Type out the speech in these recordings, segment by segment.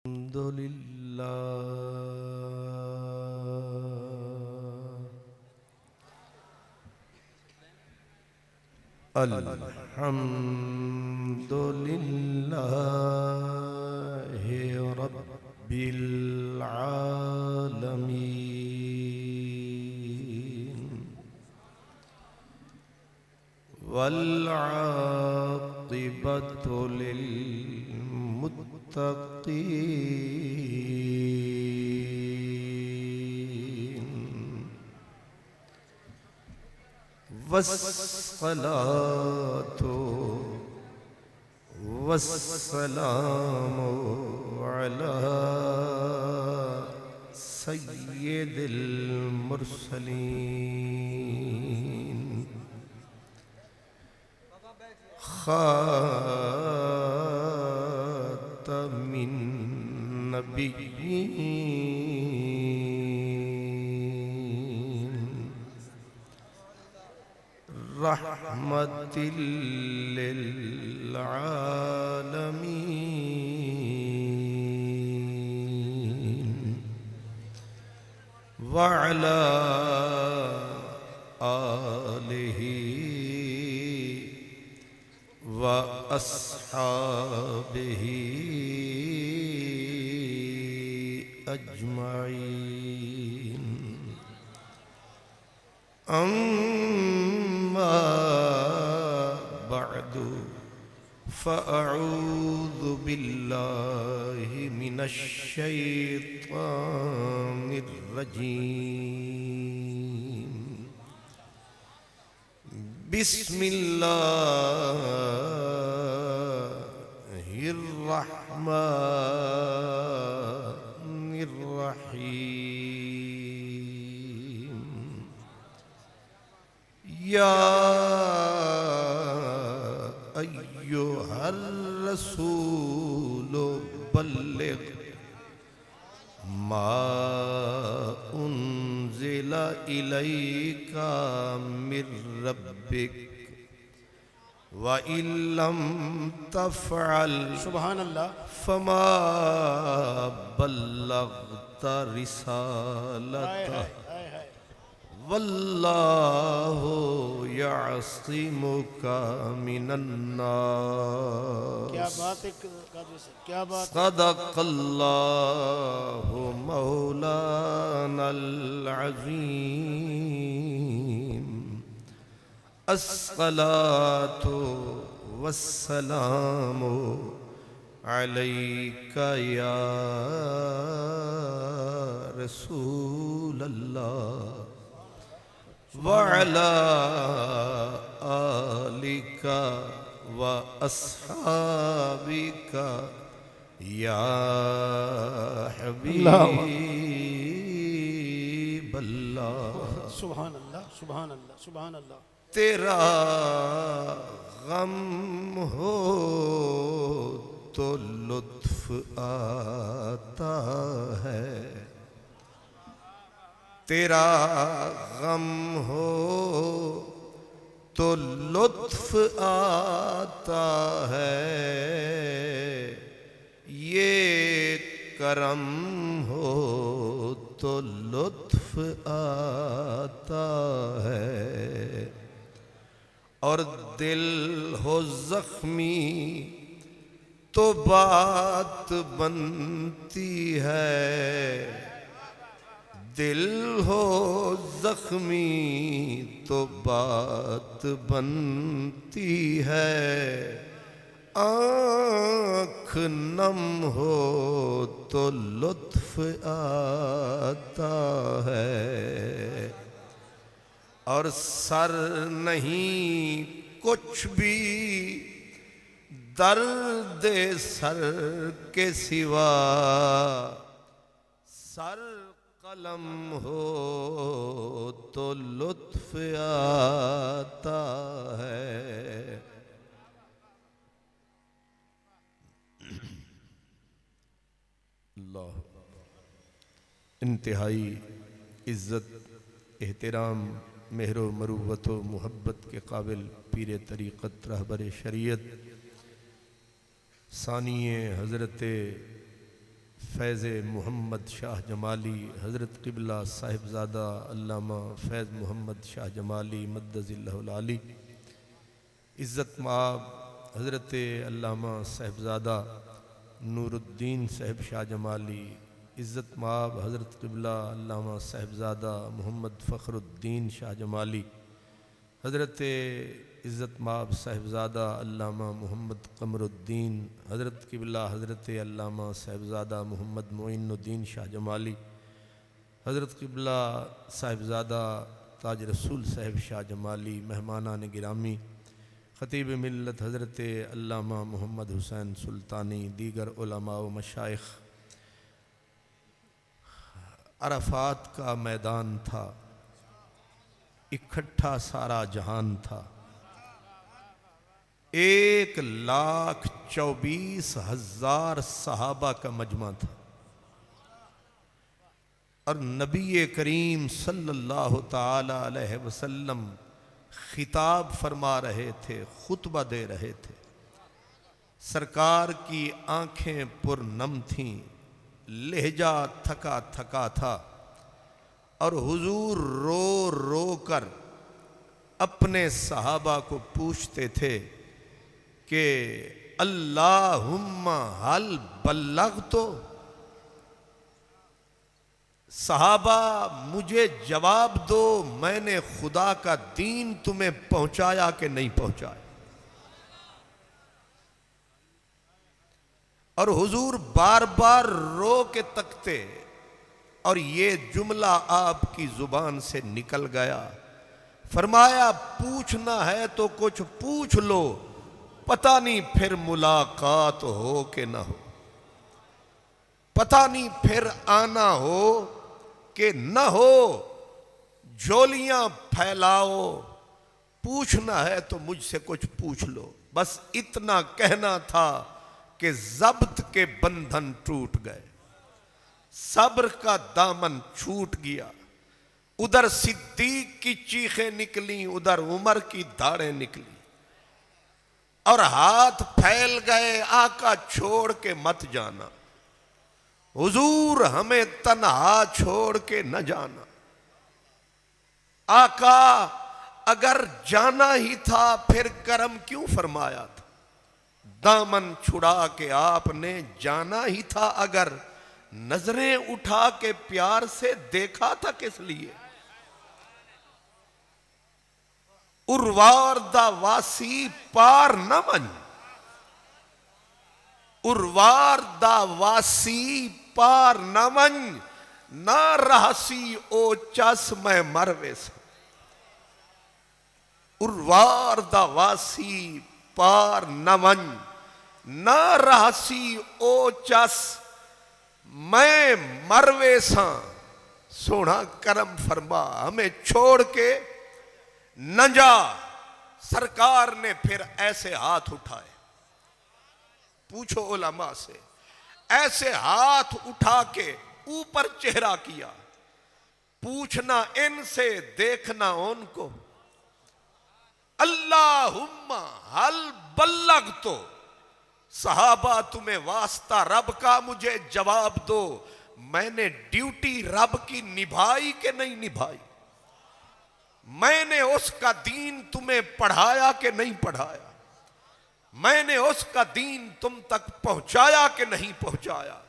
अल्हम्दुलिल्लाहि रब्बिल आलमीन वल आक़िबतु लिल मुत्तक़ीन वस्सलातु वस्सलामु अला सय्यिदिल मुरसलीन खातमिन नबिय्यीन रहमतिल लिल आलमीन व अला आलिहि व अस्हाबिहि अजमईन अम्मा बअदु फ़अऊज़ु बिल्लाहि मिनश शैतानिर रजीम बिस्मिल्लाहिर रहमानिर रहीम या अय्युहर रसूल बल्लिग मा उन्ज़िला इलैका मिर रब्बिक व इल्लम तफ़अल सुभान अल्लाह फमा बल्लग़ता रिसालतह वल्लाहु यअसिमुका मिनन्नास। क्या बात है, क्या बात। सदक़ल्लाहु मौलानल अज़ीम। अस्सलातु वस्सलामु अलैका या रसूलल्लाह व अला आलिका व अस्हाबिका या हबीबल्लाह। सुभान अल्लाह, सुभान अल्लाह, सुभान अल्लाह। तेरा गम हो तो लुत्फ आता है, तेरा गम हो तो लुत्फ आता है, ये करम हो तो लुत्फ आता है, और दिल हो जख्मी तो बात बनती है, दिल हो जख्मी तो बात बनती है, आँख नम हो तो लुत्फ आता है, और सर नहीं कुछ भी दर्द सर के सिवा, सर कलम हो तो लुत्फ आता है। अल्लाह इंतहाई इज्जत एहतराम मेहरो मरूवत व मुहब्बत के काबिल पीर तरीक़त रहबर शरीयत सानिए हज़रत फैज़ मोहम्मद शाह जमाली हज़रत क़िबला साहिबज़ादा अल्लामा फैज़ मोहम्मद शाह जमाली मद्दज़िल्लहुल आली, इज़्ज़त माब हज़रत अल्लामा साहिबज़ादा नूरुद्दीन साहिब शाह जमाली, इज़्ज़त माब हज़रत क़िबला अल्लामा साहिबज़ादा मोहम्मद फ़खरुद्दीन शाह जमाली, हज़रत इज़्ज़त माब साहिबज़ादा अल्लामा मोहम्मद क़मरुद्दीन, हज़रत क़िबला हज़रत अल्लामा साहिबज़ादा मोहम्मद मोइनुद्दीन शाह जमाली, हज़रत क़िबला साहिबज़ादा ताज रसूल साहिब शाह जमाली, मेहमानान गिरामी, ख़तीब मिल्लत हज़रत अल्लामा मोहम्मद हुसैन सुल्तानी, दीगर उलमा व मशाइख़। अरफ़ात का मैदान था, इकट्ठा सारा जहान था, 1,24,000 सहाबा का मजमा था और नबी करीम सल्लल्लाहु ताला अलैहि वसल्लम खिताब फरमा रहे थे, खुतबा दे रहे थे। सरकार की आंखें पुरनम थीं, लहजा थका थका था और हुजूर रो रो कर अपने सहाबा को पूछते थे कि अल्लाहुम्मा हल बल्लगतो, सहाबा मुझे जवाब दो, मैंने खुदा का दीन तुम्हें पहुंचाया कि नहीं पहुंचाया। और हुजूर बार बार रो के तकते और ये जुमला आपकी जुबान से निकल गया, फरमाया पूछना है तो कुछ पूछ लो, पता नहीं फिर मुलाकात हो कि ना हो, पता नहीं फिर आना हो कि न हो, झोलियां फैलाओ, पूछना है तो मुझसे कुछ पूछ लो। बस इतना कहना था कि ज़ब्त के बंधन टूट गए, सब्र का दामन छूट गया। उधर सिद्दीक की चीखें निकली, उधर उमर की दाढ़ें निकली और हाथ फैल गए, आका छोड़ के मत जाना, हुजूर हमें तन्हा छोड़ के न जाना। आका अगर जाना ही था फिर करम क्यों फरमाया था, दामन छुड़ा के आपने जाना ही था, अगर नजरें उठा के प्यार से देखा था किस लिए। उर्वार दा वासी पार न मन, उर्वार दा वासी पार न मन, ना रहसी ओ चस मैं मरवे से। उर्वार दा वासी पार न मन, ना रहसी ओ चस मैं मरवे सा। सोना करम फरमा, हमें छोड़ के न जा। सरकार ने फिर ऐसे हाथ उठाए, पूछो उलमा से, ऐसे हाथ उठा के ऊपर चेहरा किया, पूछना इनसे देखना उनको, अल्लाहुम्मा हल बल्लगतो, सहाबा तुम्हें वास्ता रब का मुझे जवाब दो, मैंने ड्यूटी रब की निभाई कि नहीं निभाई, मैंने उसका दीन तुम्हें पढ़ाया कि नहीं पढ़ाया, मैंने उसका दीन तुम तक पहुंचाया कि नहीं पहुंचाया।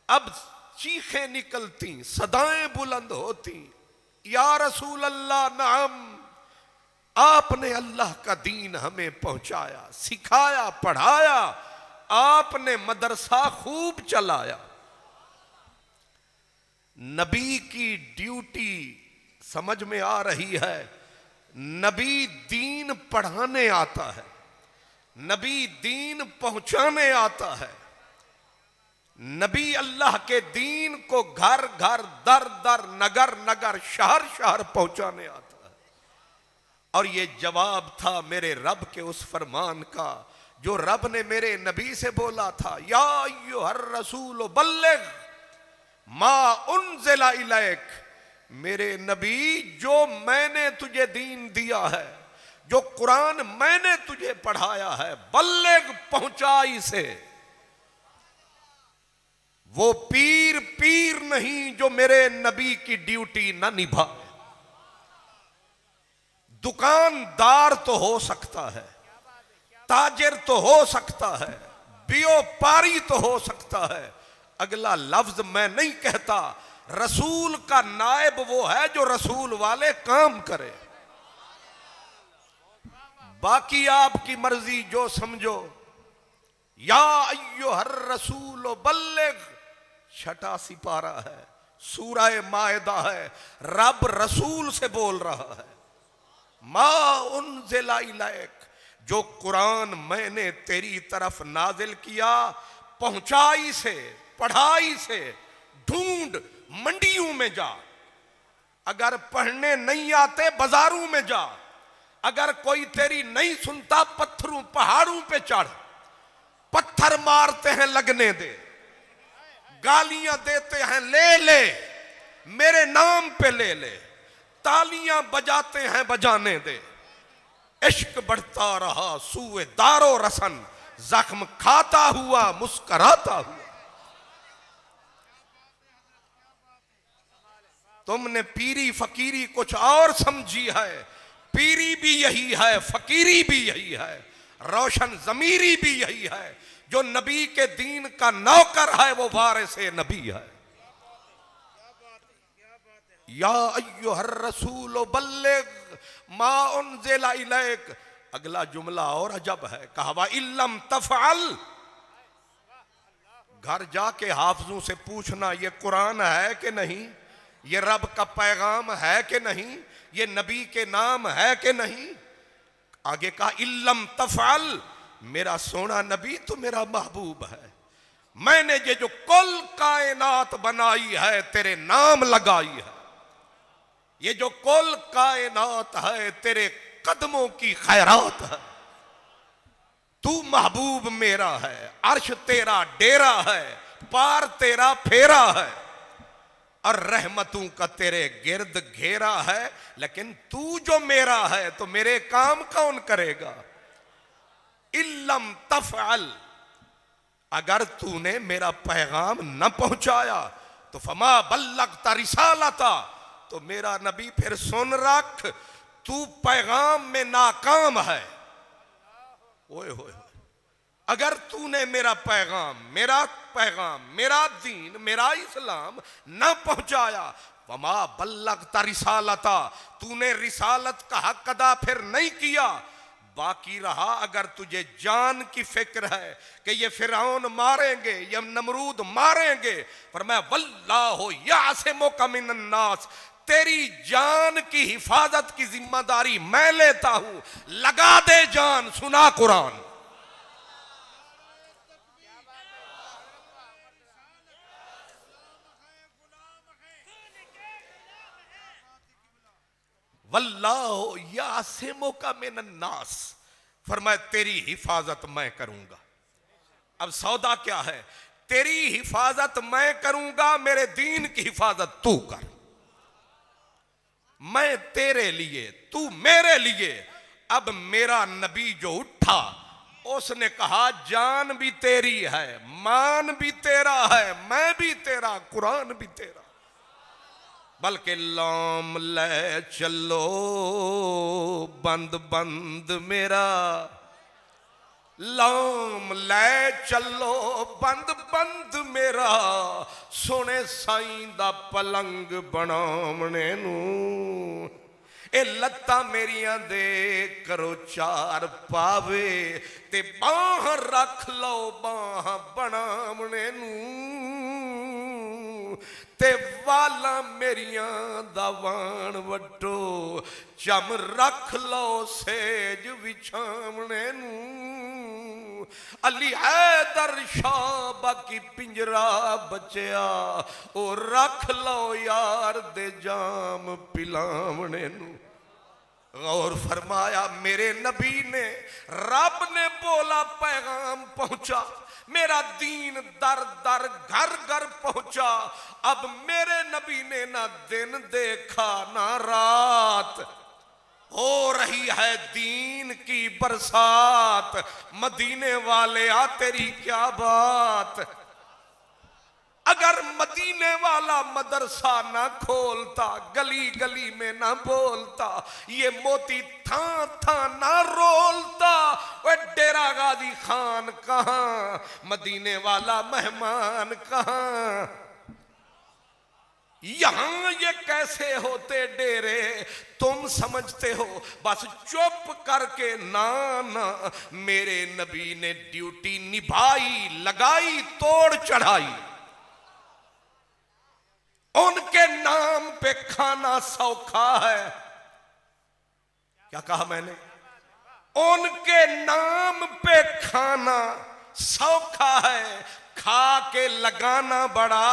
अब चीखें निकलती, सदाएं बुलंद होती, या रसूल अल्लाह नाम, आपने अल्लाह का दीन हमें पहुंचाया, सिखाया, पढ़ाया, आपने मदरसा खूब चलाया। नबी की ड्यूटी समझ में आ रही है, नबी दीन पढ़ाने आता है, नबी दीन पहुंचाने आता है, नबी अल्लाह के दीन को घर घर, दर दर, नगर नगर, शहर शहर पहुंचाने आता है। और ये जवाब था मेरे रब के उस फरमान का जो रब ने मेरे नबी से बोला था, या अय्युहर रसूल बल्लिग मा उन्ज़िला इलैक, मेरे नबी जो मैंने तुझे दीन दिया है, जो कुरान मैंने तुझे पढ़ाया है, बल्लिग पहुंचा इसे। वो पीर पीर नहीं जो मेरे नबी की ड्यूटी ना निभा। दुकानदार तो हो सकता है, ताजिर तो हो सकता है, व्यापारी तो हो सकता है, अगला लफ्ज मैं नहीं कहता। रसूल का नायब वो है जो रसूल वाले काम करे। बाकी आपकी मर्जी जो समझो। या अय्युहर रसूल बल्लिग, छठा सिपारा है, सूरह मायदा है। रब रसूल से बोल रहा है, मा उन्ज़िला इलैक, जो कुरान मैंने तेरी तरफ नाजिल किया, पहुंचाई से, पढ़ाई से, ढूंढ, मंडियों में जा। अगर पढ़ने नहीं आते बाजारों में जा। अगर कोई तेरी नहीं सुनता पत्थरों पहाड़ों पे चढ़। पत्थर मारते हैं लगने दे, गालियां देते हैं ले ले, मेरे नाम पे ले ले, तालियां बजाते हैं बजाने दे। इश्क बढ़ता रहा सूए दारो रसन, जख्म खाता हुआ मुस्कराता हुआ। तुमने पीरी फकीरी कुछ और समझी है। पीरी भी यही है, फकीरी भी यही है, रोशन जमीरी भी यही है। जो नबी के दीन का नौकर है वो वारिसे नबी है। या अय्युहर रसूल बल्लिग मा उन्ज़िला इलैक। अगला जुमला और अजब है, कहा वा इल्लम तफ़अल। घर जाके हाफिजों से पूछना ये कुरान है कि नहीं, ये रब का पैगाम है कि नहीं, ये नबी के नाम है कि नहीं। आगे कहा इल्लम तफ़अल, मेरा सोना नबी तो मेरा महबूब है। मैंने ये जो कुल कायनात बनाई है तेरे नाम लगाई है। ये जो कुल कायनात है तेरे कदमों की खैरात है। तू महबूब मेरा है, अर्श तेरा डेरा है, पार तेरा फेरा है, और रहमतों का तेरे गिर्द घेरा है। लेकिन तू जो मेरा है तो मेरे काम कौन करेगा। इल्लम तफ़अल, अगर तूने मेरा पैगाम न पहुंचाया तो फमा बल्लगता रिसालता, तो मेरा नबी फिर सुन रख, तू पैगाम में नाकाम है। ओए होए, अगर तूने मेरा पैगाम, मेरा दीन, मेरा इस्लाम न पहुंचाया, वमा बल्लगता रिसालता, तूने रिसालत का हक अदा फिर नहीं किया। बाकी रहा अगर तुझे जान की फिक्र है कि ये फिरौन मारेंगे, ये नमरूद मारेंगे, पर मैं वल्लाहु यासिमुका मिनन नास, तेरी जान की हिफाजत की जिम्मेदारी मैं लेता हूं। लगा दे जान, सुना कुरान। वल्लाहु यासिमुका मिनन नास, फरमाया तेरी हिफाजत मैं करूंगा। अब सौदा क्या है, तेरी हिफाजत मैं करूंगा, मेरे दीन की हिफाजत तू कर। मैं तेरे लिए, तू मेरे लिए। अब मेरा नबी जो उठा उसने कहा जान भी तेरी है, मान भी तेरा है, मैं भी तेरा, कुरान भी तेरा। बल्कि लाम ले चलो बंद बंद मेरा, लाम ले चलो बंद बंद मेरा, सोने साईं दा पलंग बनावने नू, ए लत्तां मेरियां दे करो चार पावे, ते बाह रख लो बाह बनावने नू, ते वाला मेरियां दा वाण वटो, चम रख लो सेज विछावने नू। अली हैदर शाह बाकी पिंजरा बचया, ओ रख लो यार दे जाम पिलावने नू। गौर फरमाया मेरे नबी ने, रब ने बोला पैगाम पहुंचा, मेरा दीन दर दर घर घर पहुंचा। अब मेरे नबी ने ना दिन देखा ना रात, हो रही है दीन की बरसात। मदीने वाले आ तेरी क्या बात। अगर मदीने वाला मदरसा ना खोलता, गली गली में ना बोलता, ये मोती था ना रोलता, वो डेरा गाजी खान कहां, मदीने वाला मेहमान कहां। यहां ये कैसे होते डेरे तुम समझते हो, बस चुप करके ना ना। मेरे नबी ने ड्यूटी निभाई, लगाई, तोड़ चढ़ाई। उनके नाम पे खाना सौखा है। क्या कहा मैंने? उनके नाम पे खाना सौखा है, खा के लगाना बड़ा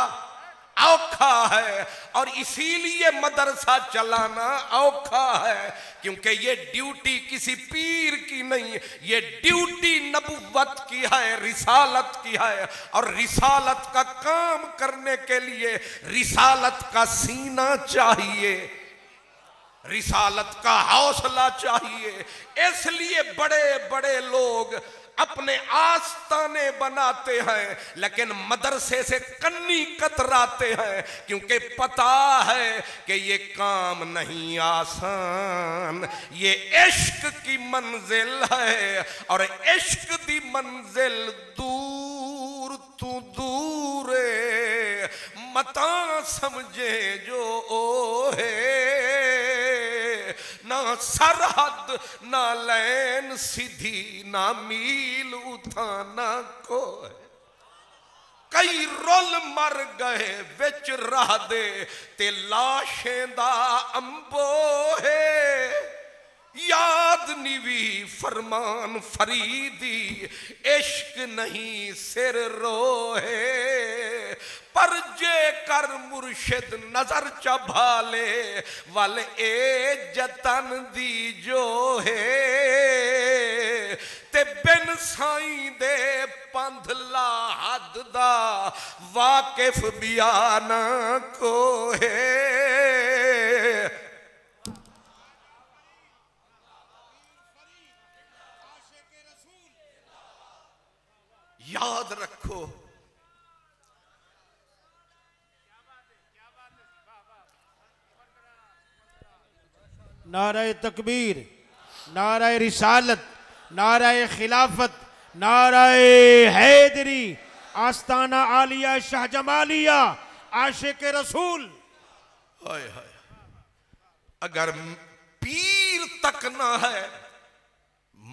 औखा है। और इसीलिए मदरसा चलाना औखा है, क्योंकि ये ड्यूटी किसी पीर की नहीं, ये ड्यूटी नबुव्वत की है, रिसालत की है। और रिसालत का काम करने के लिए रिसालत का सीना चाहिए, रिसालत का हौसला चाहिए। इसलिए बड़े बड़े लोग अपने आस्ताने बनाते हैं, लेकिन मदरसे से कन्नी कतराते हैं, क्योंकि पता है कि ये काम नहीं आसान, ये इश्क की मंजिल है। और इश्क दी मंजिल दूर तू दूर मता समझे जो ओ है, ना सरहद ना लैन सीधी, ना मील उठाना को। कई रोल मर गए विच राह दे, ते लाशें दा अंबो है। याद निवी फरमान फरीदी, इश्क नहीं सिर रोहे। पर जे कर मुर्शिद नजर चभाले, वल ए जतन दी जो है। ते बिन साईं दे पंध ला हद दा, वाकिफ बियाना को है। याद रखो, नाराए तकबीर, नाराए रिसालत, नाराए खिलाफत, नाराए हैदरी, आस्ताना आलिया शाहजमालिया, आशिक रसूल। हाय हाय, अगर पीर तक ना है,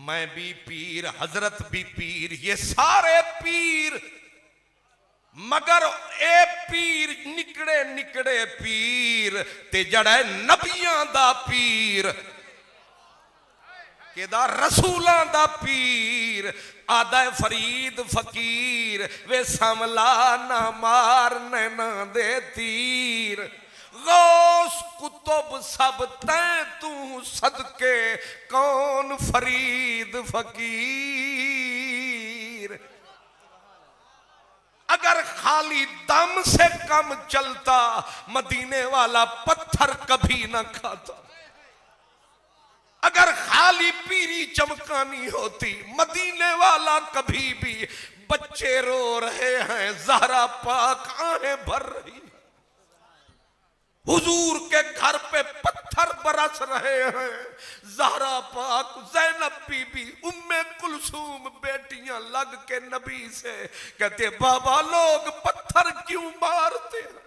मैं भी पीर, हजरत भी पीर, ये सारे पीर, मगर ए पीर निकड़े निकड़े पीर ते जड़ा नबियां दा पीर, केदा रसूलां दा पीर। आदा फरीद फकीर, वे समला ना मार नैना दे तीर। गौस कुतुब सब तै तू सदके, कौन फरीद फकीर। अगर खाली दम से कम चलता, मदीने वाला पत्थर कभी ना खाता। अगर खाली पीरी चमकानी होती, मदीने वाला कभी भी। बच्चे रो रहे हैं, ज़हरा पाक आंखें भर रही, हुजूर के घर पे पत्थर बरस रहे हैं। ज़हरा पाक, ज़ैनब बीबी, उम्मे कुलसूम बेटियां लग के नबी से कहते, बाबा लोग पत्थर क्यों मारते हैं,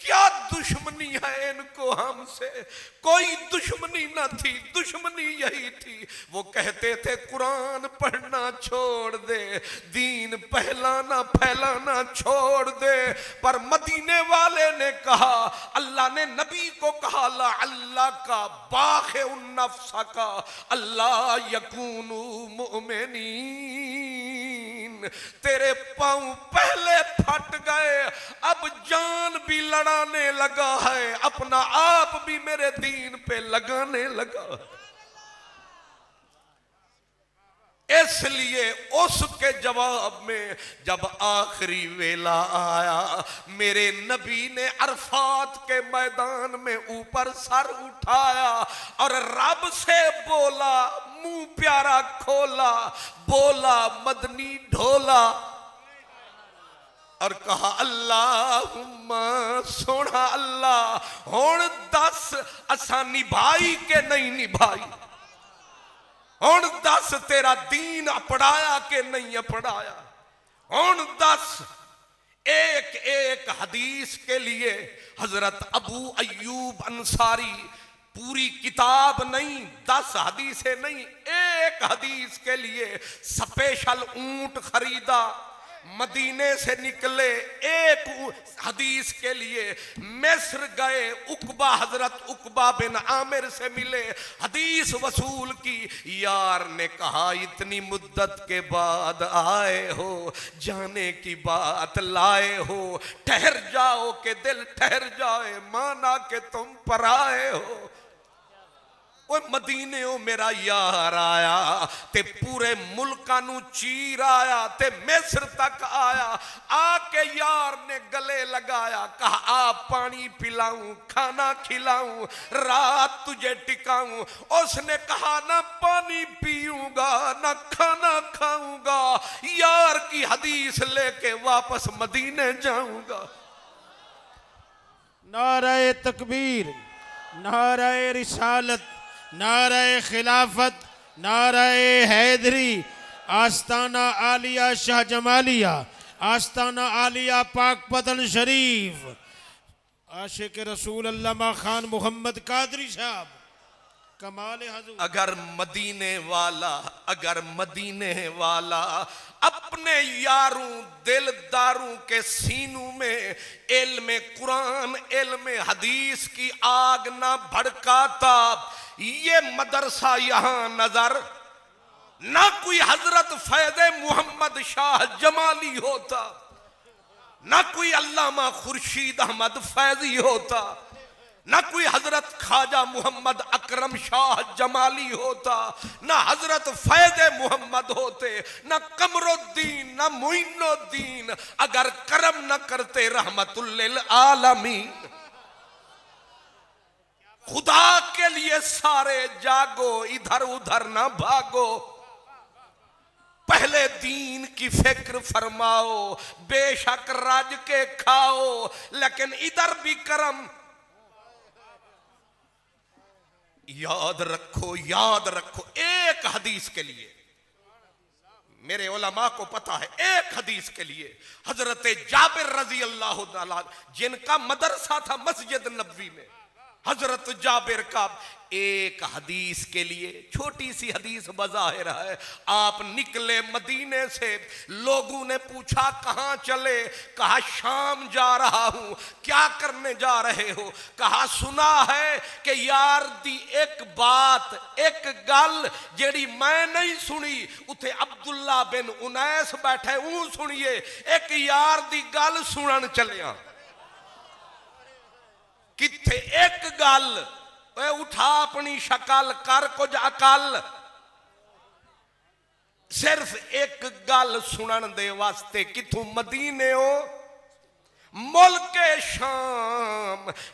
क्या दुश्मनी है इनको हमसे। कोई दुश्मनी न थी, दुश्मनी यही थी। वो कहते थे कुरान पढ़ना छोड़ दे, दीन पहलाना फैलाना छोड़ दे। पर मदीने वाले ने कहा, अल्लाह ने नबी को कहा, ला अल्लाह का बाखे उन नफ्सा का अल्लाह यकूनु मुमिनीन। तेरे पांव पहले फट गए, अब जान भी लड़ाने लगा है, अपना आप भी मेरे दीन पे लगाने लगा। इसलिए उसके जवाब में जब आखिरी वेला आया, मेरे नबी ने अरफात के मैदान में ऊपर सर उठाया और रब से बोला, मुंह प्यारा खोला, बोला मदनी ढोला, और कहा अल्लाहुम्मा सोना अल्लाह हुण दस असा निभाई के नहीं निभाई, हुण दस तेरा दीन अपनाया के नहीं अपनाया, हुण दस। एक एक हदीस के लिए हजरत अबू अय्यूब अंसारी पूरी किताब नहीं, 10 हदीसें नहीं, एक हदीस के लिए स्पेशल ऊंट खरीदा, मदीने से निकले, एक हदीस के लिए मिस्र गए, उकबा हजरत उकबा बिन आमिर से मिले, हदीस वसूल की। यार ने कहा इतनी मुद्दत के बाद आए हो, जाने की बात लाए हो, ठहर जाओ के दिल ठहर जाए, माना के तुम पर आए हो। वो मदीने मेरा यार आया ते पूरे मुल्का नू चीर आया ते मिस्र तक आया, आके यार ने गले लगाया, कहा आ पानी पिलाऊं, खाना खिलाऊं, रात तुझे टिकाऊं। उसने कहा ना पानी पीऊंगा ना खाना खाऊंगा, यार की हदीस लेके वापस मदीने जाऊंगा। नाराए तकबीर, नाराए रिसालत, नाराए खिलाफत, नाराए हैदरी, आस्ताना आलिया शाह जमालिया, आस्ताना आलिया पाक पतन शरीफ, आशिक रसूल अल्लामा खान मोहम्मद कादरी साहब, कमाल हजूर। अगर मदीने वाला अपने यारों दिलदारों के सीनों में इल्म कुरान इल्म हदीस की आग ना भड़काता, ये मदरसा यहां नजर ना कोई हजरत फैज़े मोहम्मद शाह जमाली होता, ना कोई अल्लामा खुर्शीद अहमद फैजी होता, ना कोई हजरत ख्वाजा मोहम्मद अकरम शाह जमाली होता, ना हजरत फैज़े मोहम्मद होते, ना कमरुद्दीन ना मुइनुद्दीन, अगर करम न करते रहमतुल लिल आलमीन। खुदा के लिए सारे जागो, इधर उधर ना भागो, पहले दीन की फिक्र फरमाओ, बेशक राज के खाओ, लेकिन इधर भी करम याद रखो। एक हदीस के लिए मेरे उलमा को पता है, एक हदीस के लिए हजरत जाबिर रजी अल्लाह तआला जिनका मदरसा था मस्जिद नबवी में, हजरत जाबिर का एक हदीस के लिए, छोटी सी हदीस बज़ाहिर है, आप निकले मदीने से, लोगों ने पूछा कहां चले, कहा शाम जा रहा हूं। क्या करने जा रहे हो? कहा सुना है कि यार दी एक बात एक गल जेड़ी मैं नहीं सुनी, उथे अब्दुल्ला बिन उनैस बैठे ऊ सुनिए, एक यार दी गल सुनन चलिया। किथे एक गल, उठा अपनी शक्ल कर कुछ अकल, सिर्फ एक गल सुनन दे वास्ते किथों मदीने हो मुल्के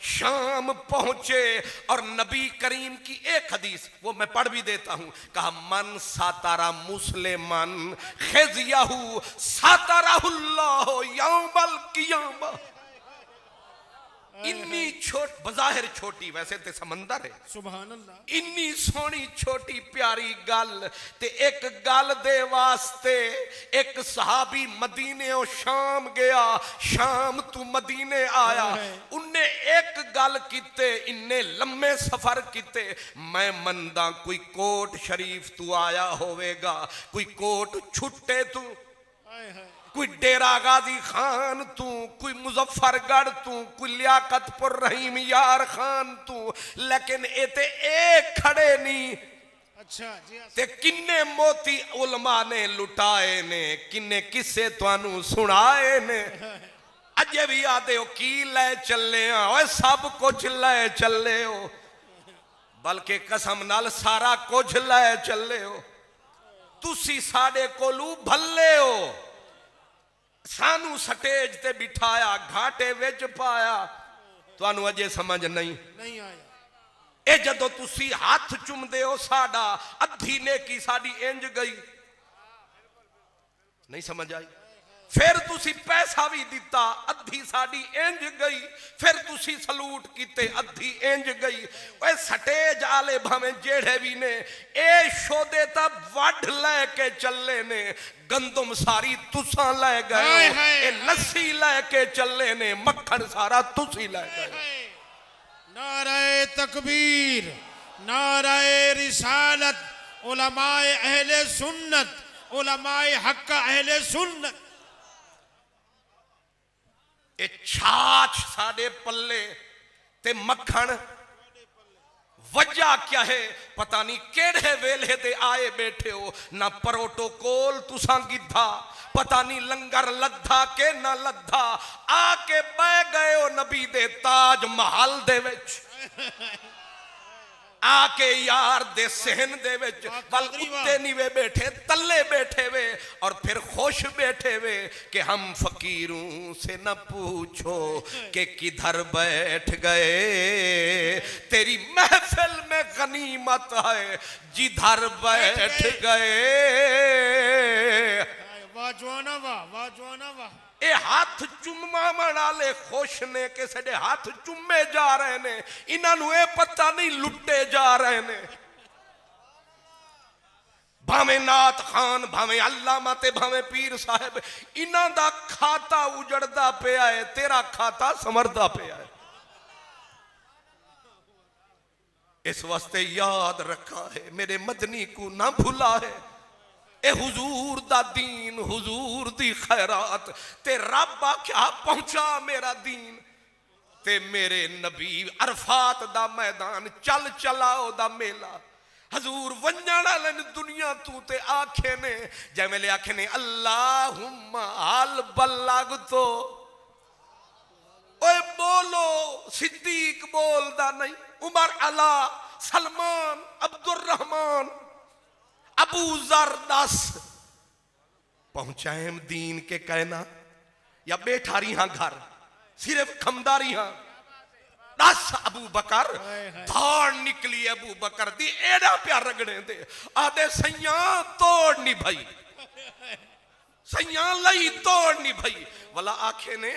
शाम पहुंचे, और नबी करीम की एक हदीस वो मैं पढ़ भी देता हूं, कहा मन सातारा मुस्लिमन खिज़यहु सातरहुल्लाहु यौमल क़ियामा। इन्नी बज़ाहिर छोटी, वैसे ते समंदर है, सुभान अल्लाह, इन्नी सोहनी छोटी प्यारी गल ते एक गल दे वास्ते एक सहाबी मदीने ओ शाम गया, शाम तू मदीने आया, उन्ने एक गल कीते, इन्ने लम्मे सफर कीते। मैं मंदा कोई कोट शरीफ तू आया होवेगा, कोई कोट छुट्टे तू, कोई डेरा गाजी खान तू, कोई मुजफ्फरगढ़ तू, कोई लियाकतपुर रहीम यार खान तू, लेकिन एते एक खड़े नहीं। अच्छा जी, ते किन्ने मोती उलमा ने लुटाए ने, किन्ने किस्से तुहानू सुनाए ने, अजे भी आते हो की ले चले हो, सब कुछ ले चले हो, बल्कि कसम नाल सारा कुछ ले चले हो। तुसी साडे कोलू भले हो, सानू स्टेज ते बिठाया, घाटे विच पाया, तुहानू अजे समझ नहीं आया। ए जदों तुसी हाथ चुमदे हो साडा, अद्धी नेकी साडी इंज गई, नहीं समझ आई। फिर तुसी पैसा भी दिता, अद्धी साड़ी इंज गई, फिर तुसी सलूट कीते, अद्धी इंज गई। ओए सटेज आले भावें जेड़े भी ने ए शोदे ता वड लेके चले ने, गंदम सारी तुसा ले गए, ए लस्सी लेके चले ने, मक्खन सारा तुसी ले गए। नारे तकबीर, नारे रिसालत, उलमाए अहले सुन्नत, उलमाए हक अहले सुन्नत। ए छाछ साडे पल्ले ते मक्खन, वजह क्या है? पता नहीं केड़े वेले ते आए बैठे हो, ना प्रोटोकॉल तुसा गिद्धा, पता नहीं लंगर लद्धा के ना लद्धा, आके बह गए हो नबी दे ताज महल दे विच, आके यार दे सहन दे विच वल उत्ते नीवे बैठे, तल्ले बैठे वे, और फिर खुश बैठे वे कि हम फकीरों से न पूछो कि किधर बैठ गए, तेरी महफिल में गनीमत है जिधर बैठ गए। वाह जवाना वाह, वाह जवाना वाह। ए हाथ चुम्मा वाले खुश ने कि साडे हाथ चुम्मे जा रहे ने, इन्हों ये पता नहीं लुटे जा रहे ने। भावें नात खान, भावें अल्लामा ते भावें पीर साहब, इन्हां दा खाता उजड़दा पिया है, तेरा खाता समरदा पिया है। इस वास्ते याद रखा है, मेरे मदनी को ना भूला है। ए हुजूर दा दीन, हुजूर दी खैरात, ते रब आख्या पहुंचा मेरा दीन, ते मेरे नबी अरफात दा मैदान चल चलाओ दा मेला, हजूर वंजण वाले दुनिया तू ते आखे ने जैमें आखे ने अल्लाहुम्मा अल बल्लग तो। ओए बोलो, सिद्दीक बोलदा नहीं, उमर अला, सलमान, अब्दुल रहमान, अबू जर दस पहुंचाए दीन के कहना या बैठा रही हाँ घर सिर्फ खमदारी हाँ। दस अबू बकर धाड़ निकली, अबू बकर दी एड़ा प्यार रगड़े दे, आदे सैया तोड़ नहीं भाई, सैया लई तोड़ नहीं भाई। वाला आखे ने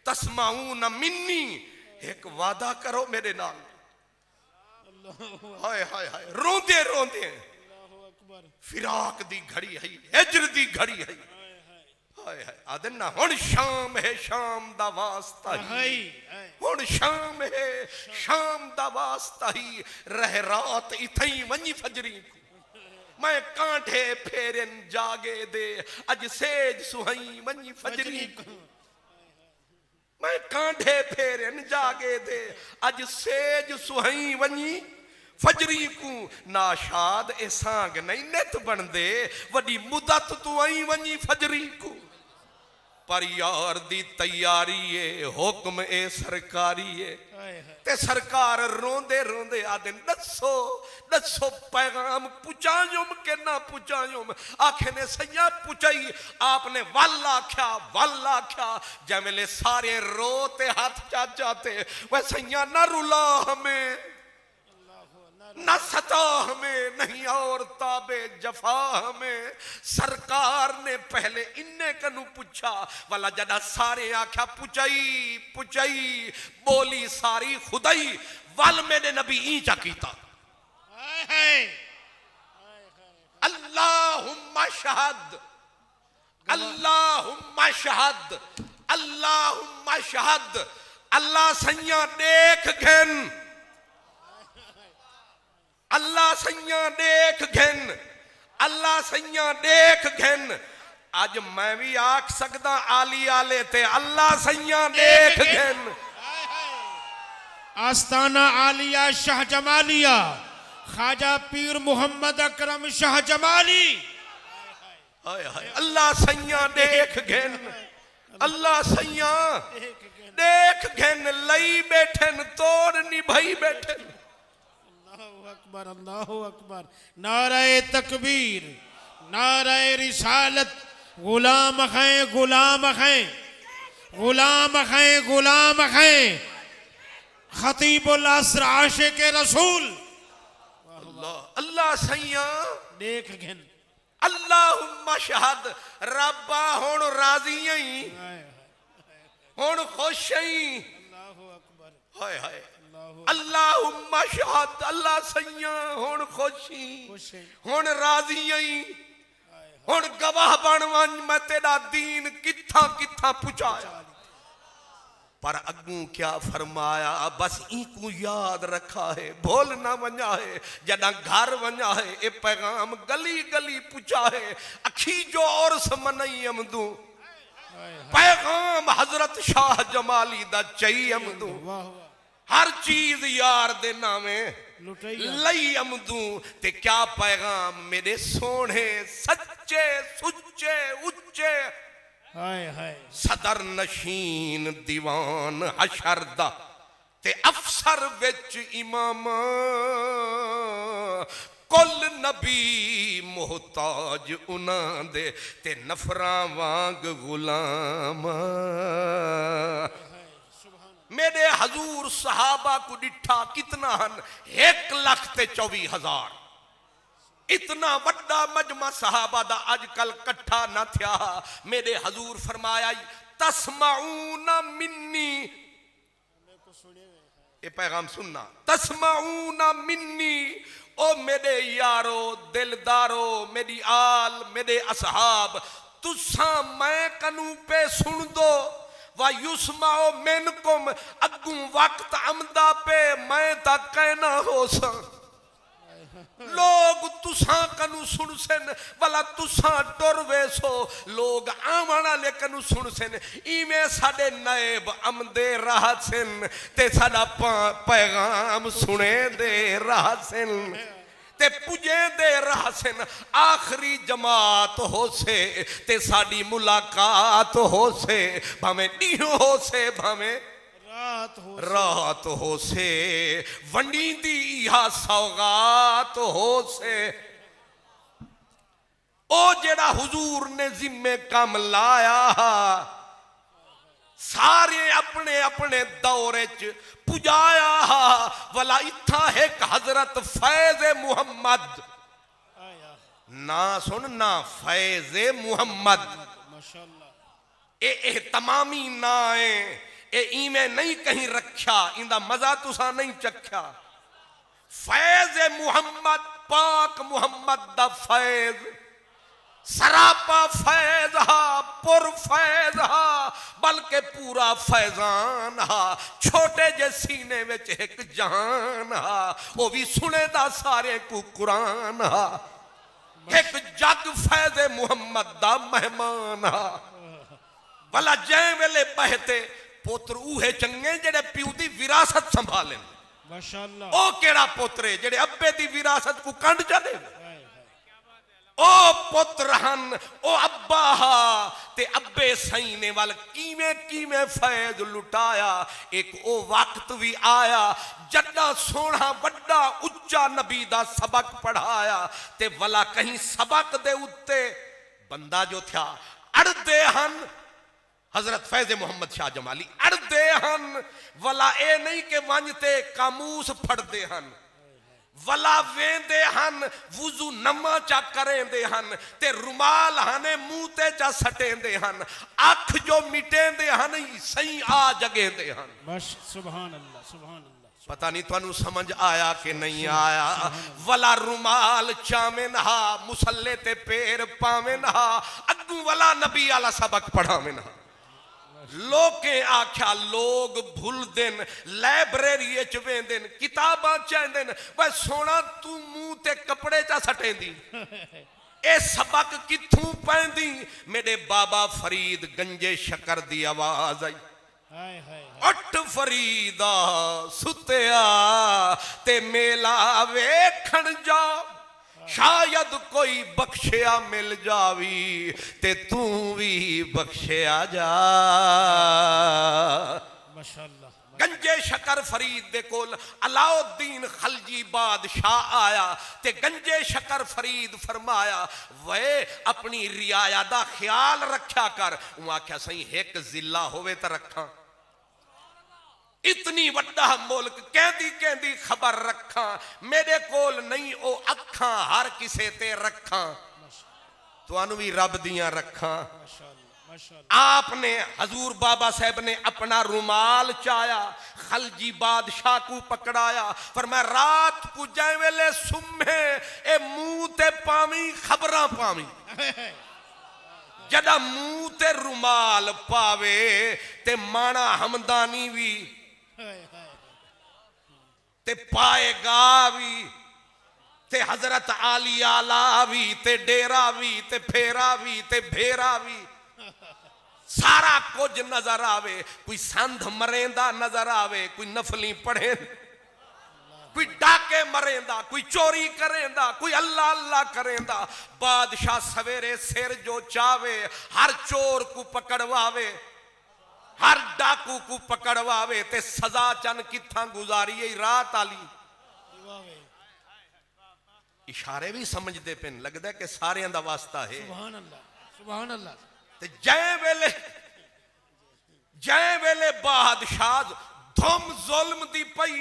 तस्माऊ न मिन्नी, एक वादा करो मेरे नाल। हाय हाय हाय, रोंदे रोंदे फिराक दी घड़ी है, हिजर दी घड़ी है, हाय हाय आदन ना हुण शाम है, शाम दा वास्ता ही, हुण शाम है, शाम दा वास्ता ही, रह रात इथई वंजी फजरी को, मैं कांठे फेरन जागे दे, अज सेज सुहई वंजी फजरी को, मैं कांठे फेरन जागे दे, अज सेज सुहई वंजी फजरी को। नाशाद ए सांग नहीं नित बन दे, वडी मुदत तू आई वंजी फजरी को, पर यार दी तैयारी है, हुक्म ए सरकारी है, ते सरकार रोंदे रोंदे आदे दसो दसो पैगाम पुचायुम के ना पुचायुम। आखे ने सैया पुचाई, आपने वल आख्या, वल आख्या, जैमेले सारे रोते हाथ चा जाते, वह सैया ना रुला हमें, न सता हमें, नहीं और ताबे जफा हमें। सरकार ने पहले इन्ने कनु पूछा, वाला जदा सारे आख्या पुचाई पुचाई, बोली सारी खुदाई, वल मेरे नबी ईचा कीता, अल्लाहुम्मा शहद, अल्लाहुम्मा शहद, अल्लाहुम्मा शहद। अल्लाह सैया देख घेन, अल्लाह सैया देख घेन, अल्लाह सैया देख घेन। अज मैं भी आख सकदा आली आले ते अल्लाह सैया देख घेन। आस्ताना आलिया शाह जमालिया, ख्वाजा पीर मोहम्मद अकरम शाह जमाली, हाय हाय अल्लाह सैया देख घेन, अल्लाह सैया देख घेन, लई बैठन तोड़ निभाई बैठन। अकबर, अल्लाहु अकबर। नारे तकबीर, नारे रिसालत, गुलाम हैं गुलाम हैं, गुलाम हैं गुलाम हैं, खतीबुल असर आशिक रसूल। अल्लाह अल्लाह सैया देख घेन, अल्लाहुम्मा शहद, रब्बा हुण राजी हई, हुण खुश हई। हाय हाय अल्लाहुम्मा शहद, अल्लाह सैया हुण खुशी, हुण राजी हई, हुण गवाह बन वन मैं तेरा दीन किथा किथा पुचाया। पर अगू क्या फरमाया, बस इनको याद रखा है, भूल ना वञा है। जदा घर वञा है ए पैगाम गली गली पुछा है, अखी जो और समनई अमदू, पैगाम हजरत शाह जमाली दा चई अमदू। हर चीज यार दे नामे लई अमदू। ते क्या पैगाम मेरे सोने सच्चे सुच्चे उच्चे सदर नशीन दीवान हशर दा ते अफसर विच इमाम, कुल नबी मोहताज उन्हां दे ते नफरां वांग गुलाम। मेरे हजूर सहाबा को डिठा कितना हन, 1,24,000। इतना बड़ा मजमा सहाबा दा अजकल कट्ठा ना थिया। मेरे हजूर फरमाया तस्माऊना मिन्नी, ये पैगाम सुनना, तस्माऊना मिन्नी, ओ मेरे यारो दिलदारो, मेरी आल मेरे असहाब, तुसा मैं कनू पे सुन दो। वा युस्माओ मिनकुम, अगू वक्त अमदा पे मैं तक कहना हो सा। लोग तुसा कनू सुन सन, वाला तुसा टुर वेसो, लोग आवन वाले कनू सुन सन। इवें साडे नायब अमदे राह सन ते साडा पैगाम सुने दे राह सन ते पुजे दे राह सन। आखिरी जमात हो से ते साडी मुलाकात हो से, भावें नीह हो से भावें रात हो से, वंडी दी या सौगात हो से। ओ जेड़ा हुजूर ने जिम्मे कम लाया, सारे अपने अपने दौरे च पुजाया। वला इत्था एक हजरत फैज मुहम्मद, ना सुन ना फैज मुहम्मद, ए तमामी ना है, ए इमें नहीं कहीं रखा, इंदा मजा तुसा नहीं चखा। फैज मुहम्मद, पाक मुहम्मद दा फैज, सरापा फैज हा, पुर फैज हा, बल्कि पूरा फैजान हा। छोटे जे सीने विच एक जहान हा, वो भी सुने दा सारे को कुरान हा। एक जग फैज मुहम्मद दा मेहमान हा। भला जै वेले बहते पुत्र उहे चंगे जेड़े प्यू दी विरासत संभालें। माशाअल्लाह। ओ केड़ा पुत्र जेड़े अब्बे दी विरासत को कंड चले। ओ पुत्र हन, ओ अब्बा हा ते अब्बे सईने वाल कीवें कीवें फैज लुटाया। एक ओ वक्त भी आया जड्डा सोना बड़ा उच्चा नबी दा सबक पढ़ाया ते वला कहीं सबक दे उत्ते बंदा जो था अड़दे हन। हजरत फैज मोहम्मद शाह जमाली अड़दे हन, वला ए नहीं के वंजते कामूस फड़दे हन, वला वेंदे हन वुजू नमा चा करेंदे हन ते रुमाल हने मुंह ते चा सटेंदे हन। अख जो मिटेंदे हन सही आ जगेंदे हन। बस सुभान अल्लाह, सुभान अल्लाह। पता नहीं तुहानू समझ आया कि नहीं आया। वला रुमाल चावें हा, मुसल्ले ते पैर पावें हा, अगू वला नबी आला सबक पढ़ावें हा। लोके आख्या लोग भूल देन, लाइब्रेरी च वेंदे न, किताबां चाहते न, वह सोना तू मुंह ते कपड़े चा सटेंदी। ए सबक किथों पैंदी? मेरे बाबा फरीद गंजे शकर दी आवाज आई, उठ फरीदा सुतिया ते मेला वेखण जा, शायद कोई बख्शिया मिल जावी ते तू भी बख्शिया जा। माशाअल्लाह। गंजे शकर फरीद दे कोल अलाउद्दीन खलजी बादशाह आया ते गंजे शकर फरीद फरमाया वे अपनी रियाया दा ख्याल रखा कर। वो आख्या सही एक जिला होवे तो रखा, इतनी वड्डा मुल्क कहती कहती खबर रखा, मेरे कोल नहीं ओ अखा हर किसे ते रखा। तुहानू भी रब दियां रखा। माशाअल्लाह माशाअल्लाह। आपने हजूर बाबा साहब ने अपना रुमाल चाया, खलजी बादशाह को पकड़ाया, फरमाया रात को जै वेले सुम्हे ए मुंह ते पावी खबरां पावी। जदा मुंह ते रुमाल पावे ते माना हमदानी भी ते पाएगा भी ते हजरत आली आला भी ते डेरा भी ते फेरा भी ते भेरा भी सारा कुछ नजर आवे। कोई संध मरेंदा नजर आवे, कोई नफली पढ़े, कोई डाके मरेंदा, कोई चोरी करेंदा, कोई अल्लाह अल्लाह करेंदा। बादशाह सवेरे सिर जो चावे हर चोर को पकड़वावे, हर डाकू को पकड़वावे ते सजा चन किथा गुजारी रात आली। इशारे भी समझते पे, लगता है कि सारे दा वास्ता है। सुभान अल्लाह सुभान अल्लाह। ते जै वेले बादशाह धुम जुल्म दी पई,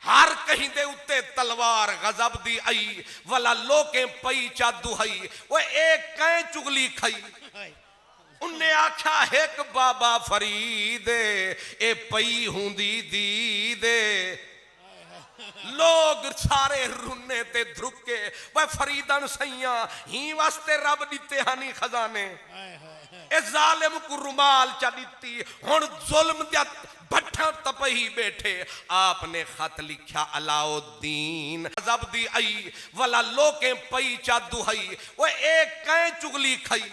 हर कहीं दे उत्ते तलवार गजब दी आई, वला लोके पई चा दुहई, वो एक कै चुगली खई। उन्हें आख्या एक बाबा फरीद ए पई हुंदी दी दे। लोग सारे रुन्ने ते धुके, वह फरीदन सैया ही वास्ते रब दिते हानी खजाने। ए जालिम को रुमाल चा दिती, हुण जुल्म दा भट्ठा तपही बैठे। आपने खत लिखा अलाउद्दीन गजब दी आई, वला लोके पई चा दुहई, वो एक कै चुगली खई।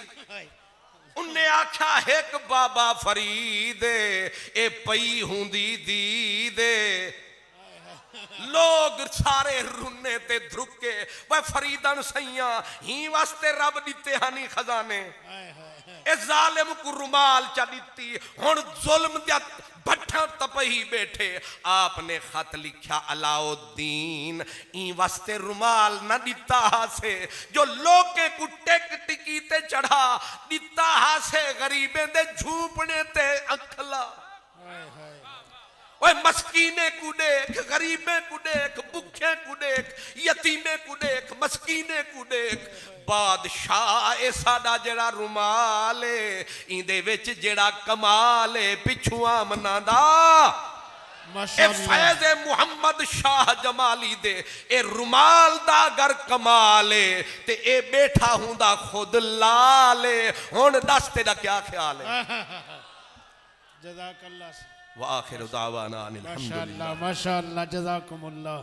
उन्हें आख्या एक बाबा फरीद ए पई हुंदी दी दे। लोग सारे रुन्ने ते धुके, वह फरीदन सैया ही वास्ते रब दिते हानी खजाने। ए जालिम को रुमाल चा दिती, हुण जुल्म दा भट्ठा तपही बैठे। आपने खत लिखा अलाउद्दीन ई वास्ते रुमाल न दिता हासे, जो लोके को टेक टिकी ते चढ़ा दिता हासे, गरीबे दे झूपने ते अखला। ओए मस्कीने को देख, गरीबे को देख, भुखे को देख, यतीमे को देख, मस्कीने को देख। बादशाह ए साडा जेड़ा रुमाल है, इंदे विच जेड़ा कमाल है पिछू आमना दा। ए फैज़े मुहम्मद शाह जमाली दे ए रुमाल दा अगर कमाल है ते ए बैठा हुंदा खुद लाल है। हुण दस तेरा क्या ख्याल है? जज़ाकल्लाह। व आखिर दावाना अनिल हम्दुलिल्लाह। माशाअल्लाह माशाअल्लाह जज़ाकुमुल्लाह।